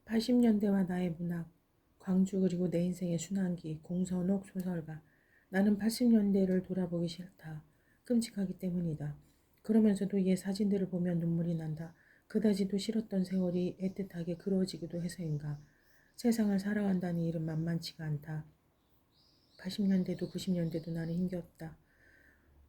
80년대와 나의 문학, 광주 그리고 내 인생의 순환기, 공선옥 소설가. 나는 80년대를 돌아보기 싫다. 끔찍하기 때문이다. 그러면서도 옛 사진들을 보면 눈물이 난다. 그다지도 싫었던 세월이 애틋하게 그리워지기도 해서인가. 세상을 살아간다는 일은 만만치가 않다. 80년대도 90년대도 나는 힘겼다.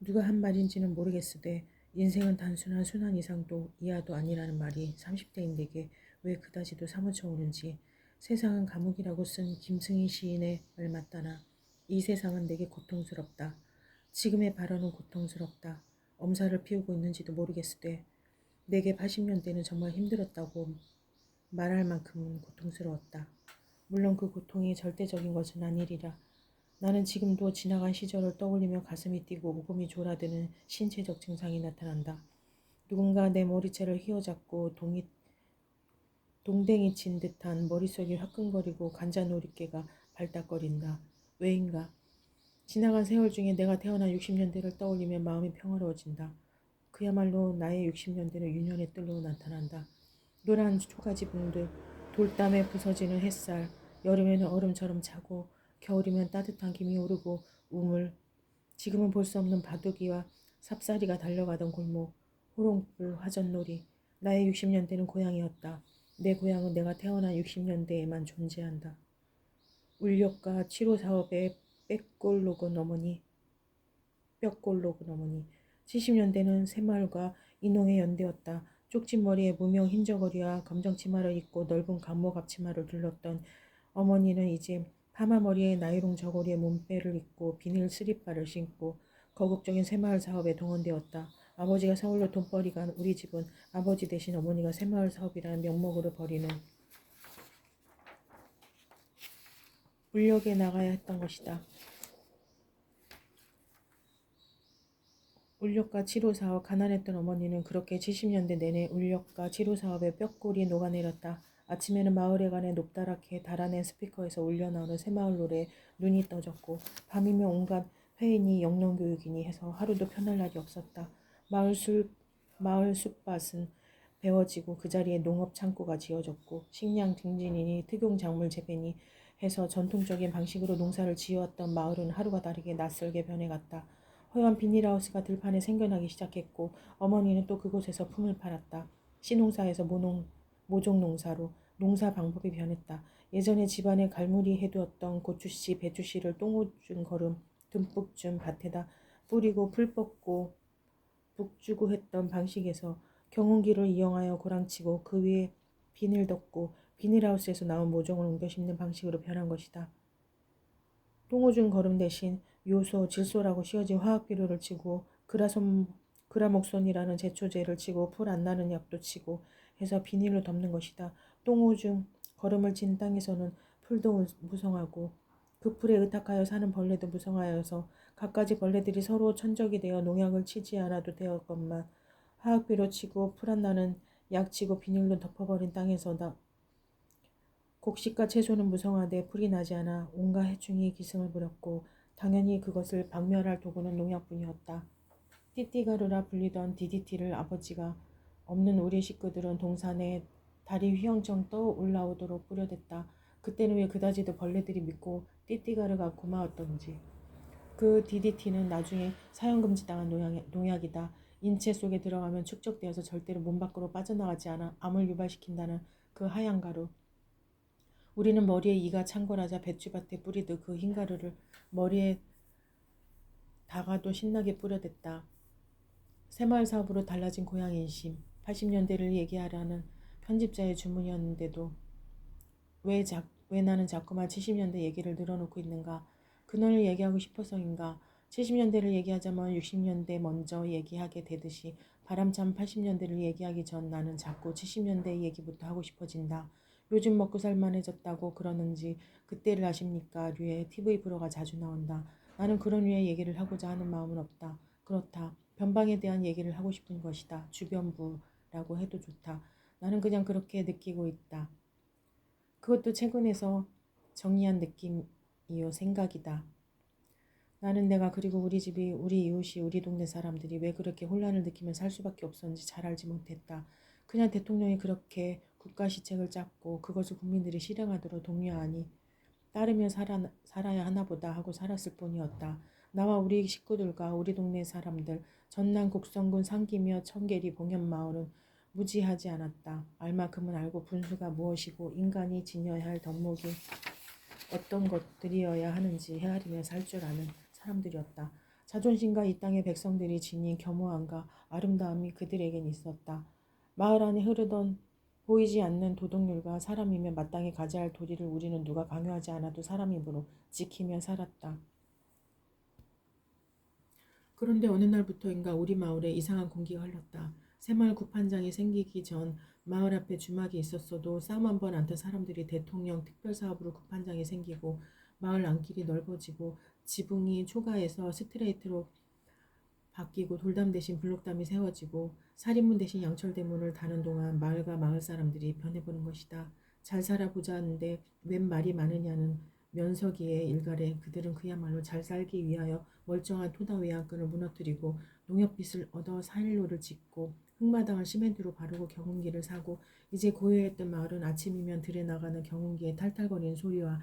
누가 한 말인지는 모르겠으되 인생은 단순한 순환 이상도 이하도 아니라는 말이 30대인 내게 왜 그다지도 사무쳐 오는지. 세상은 감옥이라고 쓴 김승희 시인의 말 맞다나 이 세상은 내게 고통스럽다. 지금의 발언은 고통스럽다. 엄살을 피우고 있는지도 모르겠으되 내게 80년대는 정말 힘들었다고 말할 만큼은 고통스러웠다. 물론 그 고통이 절대적인 것은 아니리라. 나는 지금도 지나간 시절을 떠올리며 가슴이 뛰고 오금이 졸아드는 신체적 증상이 나타난다. 누군가 내 머리채를 휘어잡고 동댕이 친 듯한 머릿속이 화끈거리고 관자놀이개가 발딱거린다. 왜인가? 지나간 세월 중에 내가 태어난 60년대를 떠올리며 마음이 평화로워진다. 그야말로 나의 60년대는 유년의 뜰로 나타난다. 노란 초가지붕들, 돌담에 부서지는 햇살, 여름에는 얼음처럼 차고 겨울이면 따뜻한 김이 오르고 우물, 지금은 볼 수 없는 바둑이와 삽살이가 달려가던 골목, 호롱불, 화전놀이. 나의 60년대는 고향이었다. 내 고향은 내가 태어난 60년대에만 존재한다. 울력과 치료 사업의 뼈골 녹은 어머니. 70년대는 새마을과 인홍의 연대였다. 쪽진 머리에 무명 흰 저고리와 검정 치마를 입고 넓은 감목 앞치마를 둘렀던 어머니는 이제 파마 머리에 나이롱 저고리에 몸빼를 입고 비닐 스리퍼를 신고 거국적인 새마을 사업에 동원되었다. 아버지가 서울로 돈벌이 간 우리 집은 아버지 대신 어머니가 새마을 사업이라는 명목으로 벌이는 울력에 나가야 했던 것이다. 울력과 치료사업. 가난했던 어머니는 그렇게 70년대 내내 울력과 치료사업에 뼈골이 녹아내렸다. 아침에는 마을에 관해 높다랗게 달아낸 스피커에서 울려나오는 새마을 노래에 눈이 떠졌고 밤이면 온갖 회의니 영농교육이니 해서 하루도 편할 날이 없었다. 마을 숲밭은 베어지고 그 자리에 농업 창고가 지어졌고 식량 증진이니 특용 작물 재배니 해서 전통적인 방식으로 농사를 지어왔던 마을은 하루가 다르게 낯설게 변해갔다. 허연 비닐하우스가 들판에 생겨나기 시작했고 어머니는 또 그곳에서 품을 팔았다. 씨농사에서 모종농사로 농사 방법이 변했다. 예전에 집안에 갈무리 해두었던 고추씨, 배추씨를 똥오줌 거름 듬뿍 준 밭에다 뿌리고 풀 뻗고 북주고 했던 방식에서 경운기를 이용하여 고랑치고 그 위에 비닐 덮고 비닐하우스에서 나온 모종을 옮겨 심는 방식으로 변한 것이다. 똥오줌 거름 대신 요소, 질소라고 씌어진 화학비료를 치고 그라목손이라는 제초제를 치고 풀 안 나는 약도 치고 해서 비닐로 덮는 것이다. 똥오줌 거름을 친 땅에서는 풀도 무성하고 그 풀에 의탁하여 사는 벌레도 무성하여서 갖가지 벌레들이 서로 천적이 되어 농약을 치지 않아도 되었건만 화학비료 치고 풀 안 나는 약 치고 비닐로 덮어버린 땅에서다 곡식과 채소는 무성하되 풀이 나지 않아 온갖 해충이 기승을 부렸고 당연히 그것을 박멸할 도구는 농약뿐이었다. 띠띠가루라 불리던 DDT를 아버지가 없는 우리 식구들은 동산에 달이 휘영청 떠 올라오도록 뿌려댔다. 그때는 왜 그다지도 벌레들이 믿고 띠띠가루가 고마웠던지. 그 DDT는 나중에 사용금지당한 농약이다. 인체 속에 들어가면 축적되어서 절대로 몸 밖으로 빠져나가지 않아 암을 유발시킨다는 그 하얀 가루. 우리는 머리에 이가 창궐하자 배추밭에 뿌리듯 그 흰가루를 머리에 다가도 신나게 뿌려댔다. 새마을 사업으로 달라진 고향 인심. 80년대를 얘기하라는 편집자의 주문이었는데도 왜 나는 자꾸만 70년대 얘기를 늘어놓고 있는가. 그날을 얘기하고 싶어서인가. 70년대를 얘기하자면 60년대 먼저 얘기하게 되듯이 바람찬 80년대를 얘기하기 전 나는 자꾸 70년대 얘기부터 하고 싶어진다. 요즘 먹고 살만해졌다고 그러는지 그때를 아십니까? 류의 TV 프로가 자주 나온다. 나는 그런 류의 얘기를 하고자 하는 마음은 없다. 그렇다. 변방에 대한 얘기를 하고 싶은 것이다. 주변부라고 해도 좋다. 나는 그냥 그렇게 느끼고 있다. 그것도 최근에서 정리한 느낌이요 생각이다. 나는 내가 그리고 우리 집이 우리 이웃이 우리 동네 사람들이 왜 그렇게 혼란을 느끼며 살 수밖에 없었는지 잘 알지 못했다. 그냥 대통령이 그렇게 국가 시책을 짰고 그것을 국민들이 실행하도록 독려하니 따르며 살아야 하나보다 하고 살았을 뿐이었다. 나와 우리 식구들과 우리 동네 사람들, 전남 곡성군 상기며 청계리 봉현마을은 무지하지 않았다. 알만큼은 알고 분수가 무엇이고 인간이 지녀야 할 덕목이 어떤 것들이어야 하는지 헤아리며 살 줄 아는 사람들이었다. 자존심과 이 땅의 백성들이 지닌 겸허함과 아름다움이 그들에겐 있었다. 마을 안에 흐르던 보이지 않는 도덕률과 사람이면 마땅히 가져야 할 도리를 우리는 누가 강요하지 않아도 사람 입으로 지키며 살았다. 그런데 어느 날부터인가 우리 마을에 이상한 공기가 흘렀다. 새마을 구판장이 생기기 전 마을 앞에 주막이 있었어도 싸움 한 번 안 탄 사람들이 대통령 특별사업으로 구판장이 생기고 마을 안길이 넓어지고 지붕이 초가에서 스트레이트로 바뀌고 돌담 대신 블록담이 세워지고 살인문 대신 양철대문을 다는 동안 마을과 마을 사람들이 변해보는 것이다. 잘 살아보자는데 웬 말이 많으냐는 면석이의 일갈에 그들은 그야말로 잘 살기 위하여 멀쩡한 토다 외양간을 무너뜨리고 농협빚을 얻어 사일로를 짓고 흙마당을 시멘트로 바르고 경운기를 사고 이제 고요했던 마을은 아침이면 들에 나가는 경운기의 탈탈거리는 소리와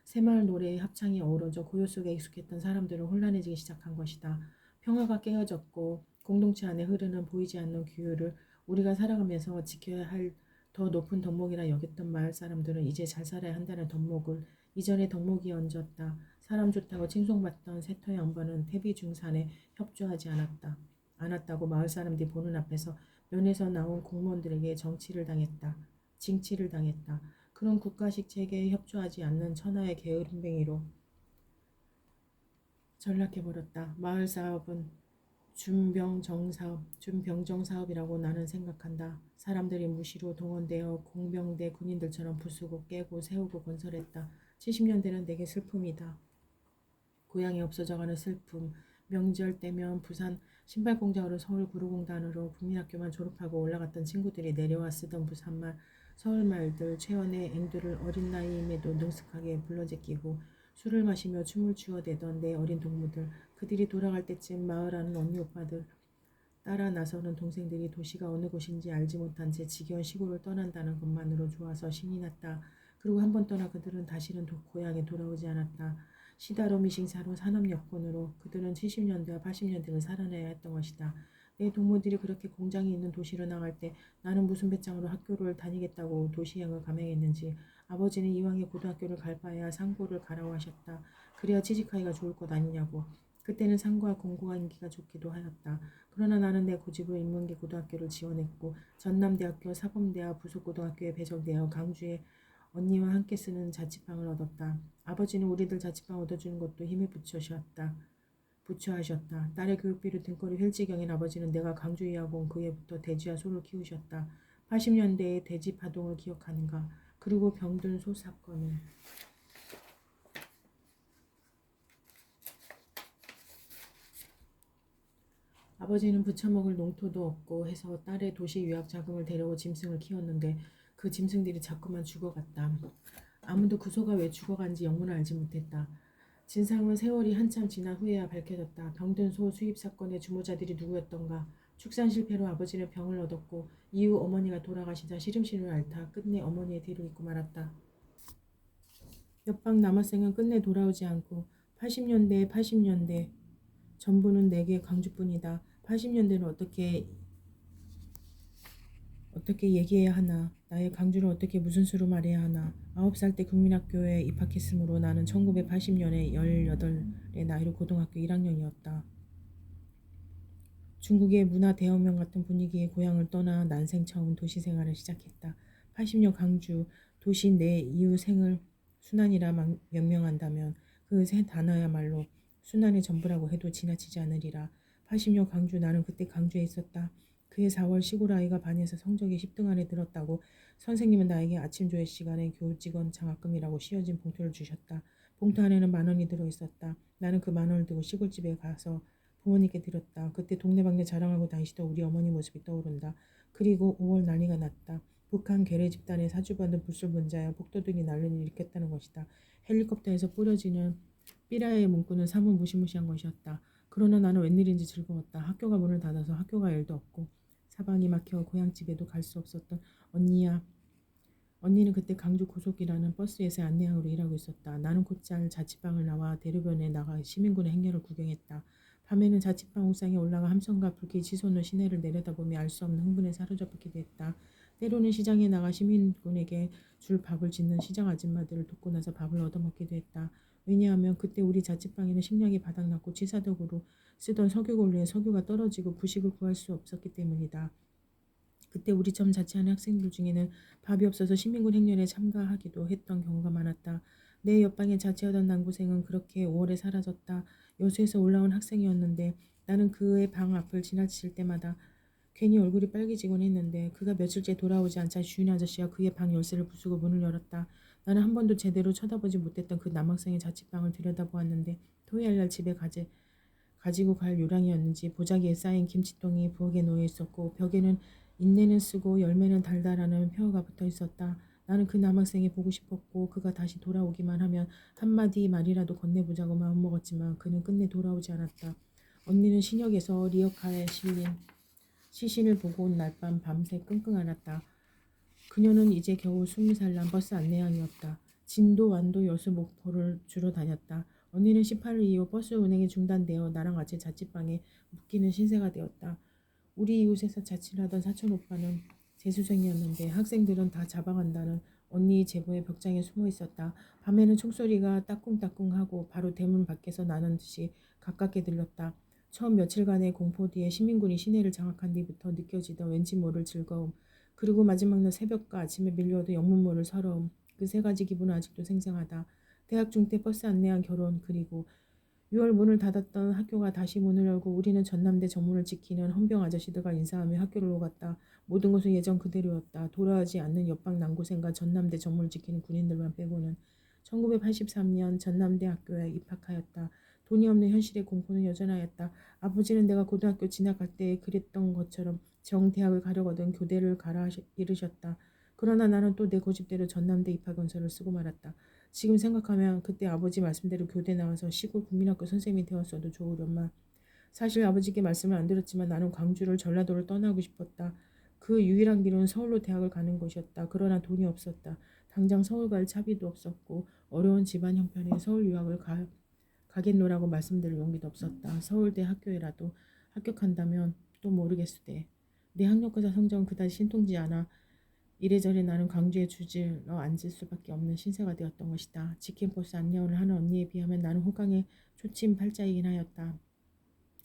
새마을 노래의 합창이 어우러져 고요 속에 익숙했던 사람들은 혼란해지기 시작한 것이다. 평화가 깨어졌고 공동체 안에 흐르는 보이지 않는 규율을 우리가 살아가면서 지켜야 할 더 높은 덕목이라 여겼던 마을 사람들은 이제 잘 살아야 한다는 덕목을 이전에 덕목이 얹었다. 사람 좋다고 칭송받던 세터 양반은 태비중산에 협조하지 않았다고 마을 사람들이 보는 앞에서 면에서 나온 공무원들에게 징치를 당했다. 그런 국가식 체계에 협조하지 않는 천하의 게으름뱅이로 전락해버렸다. 마을 사업은 준병정사업이라고 나는 생각한다. 사람들이 무시로 동원되어 공병대 군인들처럼 부수고 깨고 세우고 건설했다. 70년대는 내게 슬픔이다. 고향이 없어져가는 슬픔. 명절 때면 부산 신발공장으로 서울 구로공단으로 국민학교만 졸업하고 올라갔던 친구들이 내려와 쓰던 부산말, 서울말들, 최연의 앵두를 어린 나이임에도 능숙하게 불러제끼고 술을 마시며 춤을 추어대던 내 어린 동무들, 그들이 돌아갈 때쯤 마을 아는 언니 오빠들, 따라 나서는 동생들이 도시가 어느 곳인지 알지 못한 채 지겨운 시골을 떠난다는 것만으로 좋아서 신이 났다. 그리고 한 번 떠나 그들은 다시는 고향에 돌아오지 않았다. 시다로 미싱사로 산업 여건으로 그들은 70년대와 80년대를 살아내야 했던 것이다. 내 동무들이 그렇게 공장이 있는 도시로 나갈 때 나는 무슨 배짱으로 학교를 다니겠다고 도시행을 감행했는지 아버지는 이왕에 고등학교를 갈 바에야 상고를 가라고 하셨다. 그래야 취직하기가 좋을 것 아니냐고. 그때는 상고와 공고가 인기가 좋기도 하였다. 그러나 나는 내 고집으로 인문계 고등학교를 지원했고 전남대학교 사범대와 부속고등학교에 배정되어 강주에 언니와 함께 쓰는 자취방을 얻었다. 아버지는 우리들 자취방 얻어주는 것도 힘에 부처하셨다. 딸의 교육비를 등거리 휠지경인 아버지는 내가 강주 유학 온 그 해부터 돼지와 소를 키우셨다. 80년대의 돼지 파동을 기억하는가? 그리고 병든 소 사건을. 아버지는 부쳐먹을 농토도 없고 해서 딸의 도시 유학 자금을 데려오 짐승을 키웠는데 그 짐승들이 자꾸만 죽어갔다. 아무도 그 소가 왜 죽어간지 영문을 알지 못했다. 진상은 세월이 한참 지난 후에야 밝혀졌다. 병든 소 수입 사건의 주모자들이 누구였던가. 축산 실패로 아버지는 병을 얻었고 이후 어머니가 돌아가시자 시름시름을 앓다 끝내 어머니의 뒤를 잇고 말았다. 옆방 남학생은 끝내 돌아오지 않고 80년대 전부는 내게 강주뿐이다. 80년대는 어떻게 얘기해야 하나. 나의 강주를 어떻게 무슨 수로 말해야 하나. 9살 때 국민학교에 입학했으므로 나는 1980년에 18의 나이로 고등학교 1학년이었다. 중국의 문화 대혁명 같은 분위기의 고향을 떠나 난생 처음 도시생활을 시작했다. 80년 강주, 도시 내 이후 생을 순환이라 명명한다면 그 세 단어야말로 순환의 전부라고 해도 지나치지 않으리라. 80년 강주, 나는 그때 강주에 있었다. 그해 4월 시골 아이가 반에서 성적이 10등 안에 들었다고 선생님은 나에게 아침 조회 시간에 교직원 장학금이라고 씌워진 봉투를 주셨다. 봉투 안에는 10,000원이 들어있었다. 나는 그 10,000원을 들고 시골집에 가서 부모님께 드렸다. 그때 동네방네 자랑하고 다니시던 우리 어머니 모습이 떠오른다. 그리고 5월 난리가 났다. 북한 괴뢰 집단의 사주받은 불술분자여 폭도들이 난리를 일으켰다는 것이다. 헬리콥터에서 뿌려지는 삐라의 문구는 사뭇 무시무시한 것이었다. 그러나 나는 웬일인지 즐거웠다. 학교가 문을 닫아서 학교 갈 일도 없고 사방이 막혀 고향집에도 갈 수 없었던 언니야 언니는 그때 강주 고속이라는 버스에서 안내양으로 일하고 있었다. 나는 곧잘 자취방을 나와 대로변에 나가 시민군의 행렬을 구경했다. 밤에는 자취방 옥상에 올라가 함성과 불길이 치솟는 시내를 내려다보며 알 수 없는 흥분에 사로잡히기도 했다. 때로는 시장에 나가 시민군에게 줄 밥을 짓는 시장 아줌마들을 돕고 나서 밥을 얻어먹기도 했다. 왜냐하면 그때 우리 자취방에는 식량이 바닥났고 취사덕으로 쓰던 석유골로에 석유가 떨어지고 부식을 구할 수 없었기 때문이다. 그때 우리처럼 자취하는 학생들 중에는 밥이 없어서 시민군 행렬에 참가하기도 했던 경우가 많았다. 내 옆방에 자취하던 남고생은 그렇게 5월에 사라졌다. 여수에서 올라온 학생이었는데 나는 그의 방 앞을 지나칠 때마다 괜히 얼굴이 빨개지곤 했는데 그가 며칠째 돌아오지 않자 주인 아저씨가 그의 방 열쇠를 부수고 문을 열었다. 나는 한 번도 제대로 쳐다보지 못했던 그 남학생의 자취방을 들여다보았는데 토요일 날 집에 가지고 갈 요량이었는지 보자기에 쌓인 김치통이 부엌에 놓여 있었고 벽에는 인내는 쓰고 열매는 달달하는 표어가 붙어 있었다. 나는 그 남학생이 보고 싶었고 그가 다시 돌아오기만 하면 한마디 말이라도 건네보자고 마음먹었지만 그는 끝내 돌아오지 않았다. 언니는 신역에서 리어카에 실린 시신을 보고 온 날 밤새 끙끙 앓았다. 그녀는 이제 겨우 20살 난 버스 안내양이었다. 진도, 완도, 여수, 목포를 주로 다녔다. 언니는 18일 이후 버스 운행이 중단되어 나랑 같이 자취방에 묶이는 신세가 되었다. 우리 이웃에서 자취를 하던 사촌 오빠는 재수생이었는데 학생들은 다 잡아간다는 언니 제보의 벽장에 숨어 있었다. 밤에는 총소리가 따꿍따꿍하고 바로 대문 밖에서 나는 듯이 가깝게 들렸다. 처음 며칠간의 공포 뒤에 시민군이 시내를 장악한 뒤부터 느껴지던 왠지 모를 즐거움, 그리고 마지막 날 새벽과 아침에 밀려오던 영문 모를 서러움, 그 세 가지 기분은 아직도 생생하다. 대학 중 때 버스 안내한 결혼, 그리고 6월 문을 닫았던 학교가 다시 문을 열고 우리는 전남대 정문을 지키는 헌병 아저씨들과 인사하며 학교를 오갔다. 모든 것은 예전 그대로였다. 돌아오지 않는 옆방 남고생과 전남대 정문을 지키는 군인들만 빼고는. 1983년 전남대 학교에 입학하였다. 돈이 없는 현실의 공포는 여전하였다. 아버지는 내가 고등학교 진학할 때 그랬던 것처럼 정대학을 가려거든 교대를 가라 이르셨다. 그러나 나는 또 내 고집대로 전남대 입학원서를 쓰고 말았다. 지금 생각하면 그때 아버지 말씀대로 교대 나와서 시골 국민학교 선생님이 되었어도 좋으련만. 사실 아버지께 말씀을 안 드렸지만 나는 광주를 전라도를 떠나고 싶었다. 그 유일한 길은 서울로 대학을 가는 것이었다. 그러나 돈이 없었다. 당장 서울 갈 차비도 없었고 어려운 집안 형편에 서울 유학을 가겠노라고 말씀드릴 용기도 없었다. 서울대 학교에라도 합격한다면 또 모르겠으되 내 학력고사 성적은 그다지 신통지 않아 이래저래 나는 광주에 주질러 앉을 수밖에 없는 신세가 되었던 것이다. 치킨버스 안내원을 하는 언니에 비하면 나는 호강의 초침 팔자이긴 하였다.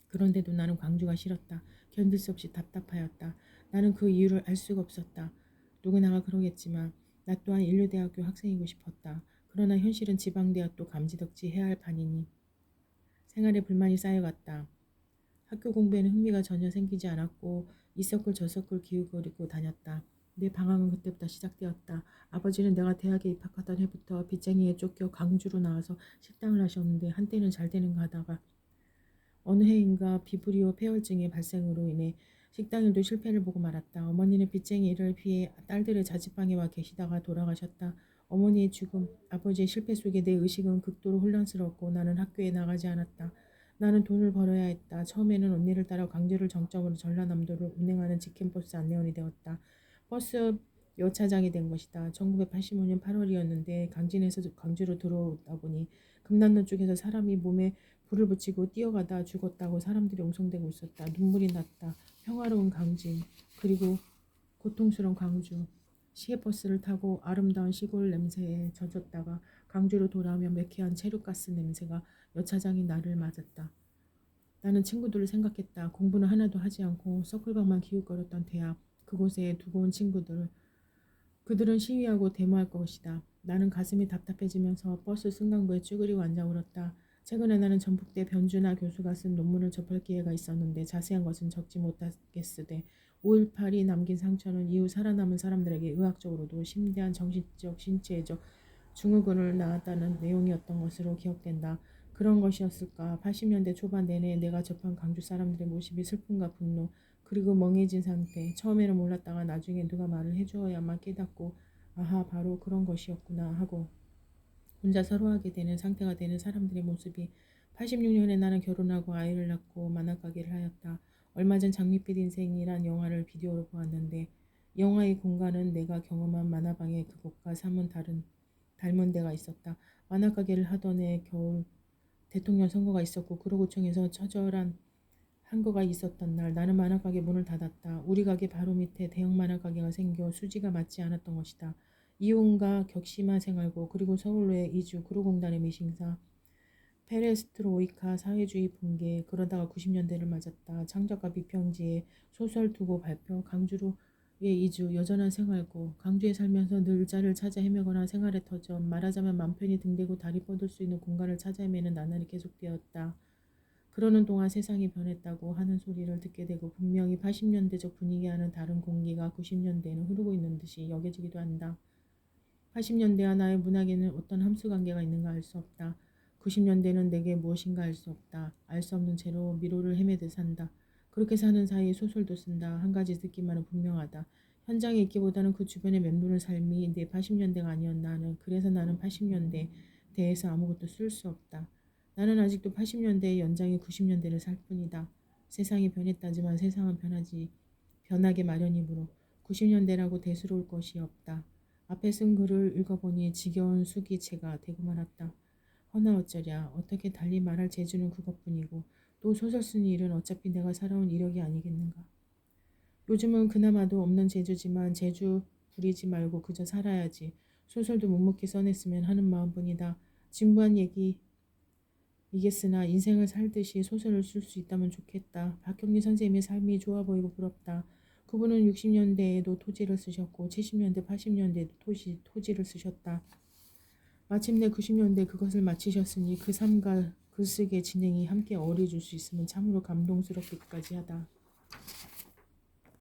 그런데도 나는 광주가 싫었다. 견딜 수 없이 답답하였다. 나는 그 이유를 알 수가 없었다. 누구나가 그러겠지만 나 또한 인류대학교 학생이고 싶었다. 그러나 현실은 지방대학도 감지덕지 해야 할 판이니 생활에 불만이 쌓여갔다. 학교 공부에는 흥미가 전혀 생기지 않았고 이 서클 저 서클 기웃거리고 다녔다. 내 방황은 그때부터 시작되었다. 아버지는 내가 대학에 입학하던 해부터 빚쟁이에 쫓겨 광주로 나와서 식당을 하셨는데 한때는 잘 되는가 하다가 어느 해인가 비브리오 폐혈증의 발생으로 인해 식당 일도 실패를 보고 말았다. 어머니는 빚쟁이 일을 피해 딸들의 자취방에 와 계시다가 돌아가셨다. 어머니의 죽음, 아버지의 실패 속에 내 의식은 극도로 혼란스러웠고 나는 학교에 나가지 않았다. 나는 돈을 벌어야 했다. 처음에는 언니를 따라 광주를 정점으로 전라남도를 운행하는 직행버스 안내원이 되었다. 버스 여차장이 된 것이다. 1985년 8월이었는데 강진에서 광주로 들어오다 보니 금남로 쪽에서 사람이 몸에 불을 붙이고 뛰어가다 죽었다고 사람들이 옹성대고 있었다. 눈물이 났다. 평화로운 강진, 그리고 고통스러운 광주. 시외버스를 타고 아름다운 시골 냄새에 젖었다가 광주로 돌아오며 매캐한 체류가스 냄새가 여차장인 나를 맞았다. 나는 친구들을 생각했다. 공부는 하나도 하지 않고 서클방만 기웃거렸던 대학, 그곳에 두고 온 친구들. 그들은 시위하고 데모할 것이다. 나는 가슴이 답답해지면서 버스 승강부에 쭈그리고 앉아 울었다. 최근에 나는 전북대 변준하 교수가 쓴 논문을 접할 기회가 있었는데 자세한 것은 적지 못하겠으되 5.18이 남긴 상처는 이후 살아남은 사람들에게 의학적으로도 심대한 정신적, 신체적 증후군을 낳았다는 내용이었던 것으로 기억된다. 그런 것이었을까? 80년대 초반 내내 내가 접한 광주 사람들의 모습이 슬픔과 분노, 그리고 멍해진 상태. 처음에는 몰랐다가 나중에 누가 말을 해주어야만 깨닫고 아하 바로 그런 것이었구나 하고 혼자 서러워하게 되는 상태가 되는 사람들의 모습이 86년에 나는 결혼하고 아이를 낳고 만화가게를 하였다. 얼마 전 장밋빛 인생이란 영화를 비디오로 보았는데 영화의 공간은 내가 경험한 만화방의 그곳과 사뭇 닮은 데가 있었다. 만화가게를 하던 해 겨울 대통령 선거가 있었고 구로구청에서 처절한 한거가 있었던 날 나는 만화가게 문을 닫았다. 우리 가게 바로 밑에 대형 만화가게가 생겨 수지가 맞지 않았던 것이다. 이혼과 격심한 생활고 그리고 서울로의 이주 구로공단의 미싱사 페레스트로이카 사회주의 붕괴 그러다가 90년대를 맞았다. 창작가 비평지에 소설 두고 발표 강주로의 이주 여전한 생활고 강주에 살면서 늘 자를 찾아 헤매거나 생활의 터전 말하자면 맘 편히 등대고 다리 뻗을 수 있는 공간을 찾아 헤매는 나날이 계속되었다. 그러는 동안 세상이 변했다고 하는 소리를 듣게 되고 분명히 80년대적 분위기와는 다른 공기가 90년대에는 흐르고 있는 듯이 여겨지기도 한다. 80년대와 나의 문학에는 어떤 함수관계가 있는가 알 수 없다. 90년대는 내게 무엇인가 알 수 없다. 알 수 없는 채로 미로를 헤매듯 산다. 그렇게 사는 사이에 소설도 쓴다. 한 가지 듣기만은 분명하다. 현장에 있기보다는 그 주변에 맴도는 삶이 내 80년대가 아니었나 하는 그래서 나는 80년대에 대해서 아무것도 쓸 수 없다. 나는 아직도 80년대의 연장의 90년대를 살 뿐이다. 세상이 변했다지만 세상은 변하게 마련이므로 90년대라고 대수로울 것이 없다. 앞에 쓴 글을 읽어보니 지겨운 수기체가 되고 말았다. 허나 어쩌랴 어떻게 달리 말할 재주는 그것뿐이고 또 소설 쓰는 일은 어차피 내가 살아온 이력이 아니겠는가. 요즘은 그나마도 없는 재주지만 재주 부리지 말고 그저 살아야지. 소설도 묵묵히 써냈으면 하는 마음뿐이다. 진부한 얘기겠으나 인생을 살듯이 소설을 쓸 수 있다면 좋겠다. 박경리 선생님의 삶이 좋아 보이고 부럽다. 그분은 60년대에도 토지를 쓰셨고 70년대 80년대에도 토지를 쓰셨다. 마침내 90년대 그것을 마치셨으니 그 삶과 글쓰기의 진행이 함께 어우러질 수 있으면 참으로 감동스럽기까지 하다.